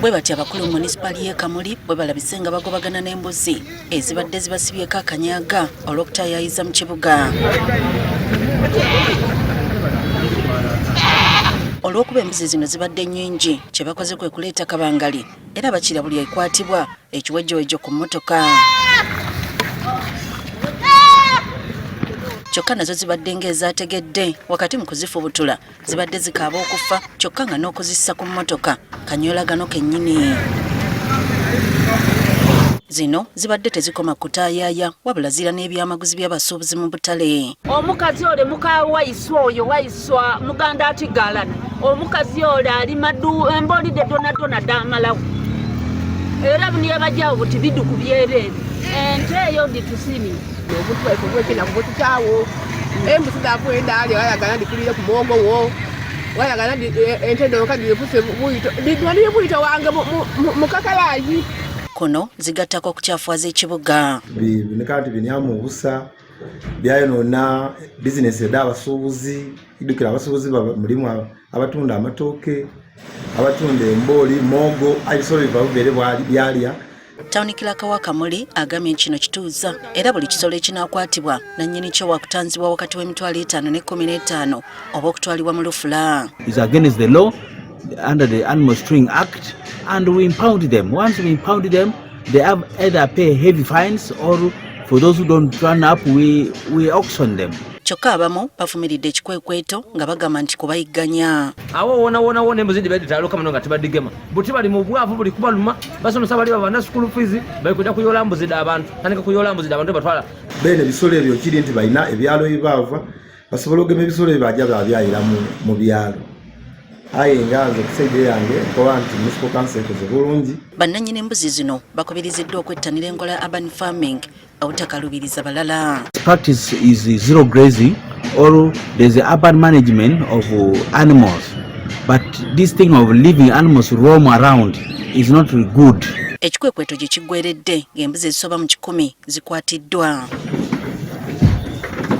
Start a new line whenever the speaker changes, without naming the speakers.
bwe bati abakulu municipali y'e Kamuli bwe balabise nga bagobagana n'embuzi ezibadde zibasibyeko akanyaga olw'okutaayayiza mu kibuga. Olw'okuba embuzi zino zibadde nnyingi kye bakoze kwe kuleeta kabangali era bakira buli ekwatibwa ekiwejjowejjo ku mmotoka. Kyokka nazo zibadde ng'ezaategedde wakati mu kuzifubutula zibadde zikaaba okufa kyokka nga n'okuzissa ku mmotoka kanywelagano kennyini. Zino zibadde tezikoma kutaayaaya wabula zira n'ebyamaguzi by'abasuubuzi mu butale.
Omukazi ole muka waiswa oyo waiswa muganda atigalana omukazi ole ali madu embolide donadona damalawo era buniye bajawo buti biduku byerere ente eyo nditusimi
omuntu ekogwe kina kubotu kyawo embuzi zakwenda ali wayagala ndikulire ku mwogo wo wayagala ente ndo kandi yepuse buyito ndwali buyito wange mukakalayi
kono zigattako okukyafuaza ekibuga.
Biboneka binyamu obusa byayonona bizinesi ed'abasuubuzi idukira abasuubuzi mulimu abatunda amatooke abatunda embooli mogo ebisolo bibabeere byalya.
Tawuni Kiraka wa Kamuli agamye kino kituuza era buli kisolo ekinaakwatibwa nannyini kyo wakutanzibwa wakati w'emitwalo 5 ne 15 oba okutwalibwa mu lufula.
Is against the law under the Animal Stealing Act and we impound them. Once we impound them, they have either pay heavy fines or for those who don't turn up, we auction them.
Kyokka abamu bafumiridde ekikwekweto nga bagamba nti kubayigganya.
Awo wona embuzi dibedi taluka muno nga tibadigema. Buti bali mu bwavu buli kubaluma basomesa bali bavana school fees bali kujja kuyola mbuzi abantu. Tandika kuyola mbuzi abantu batwala.
Bene bisolo ebyo kiri nti balina ebyalo ebibava basobola okugema ebisolo ebibajja babyayira mu byalo. Aye ngazo kusaidia yange kwa anti municipal council ekoze bulungi.
Bannannyini embuzi zino bakubiriziddwa okwettanira enkola ya urban farming obutakalubiriza balala.
Practice is zero grazing or there's a urban management of animals, but this thing of leaving animals roam around is not good.
Ekikwekweto gye kiggweredde ng'embuzi ezisoba mu 100 zikwatiddwa.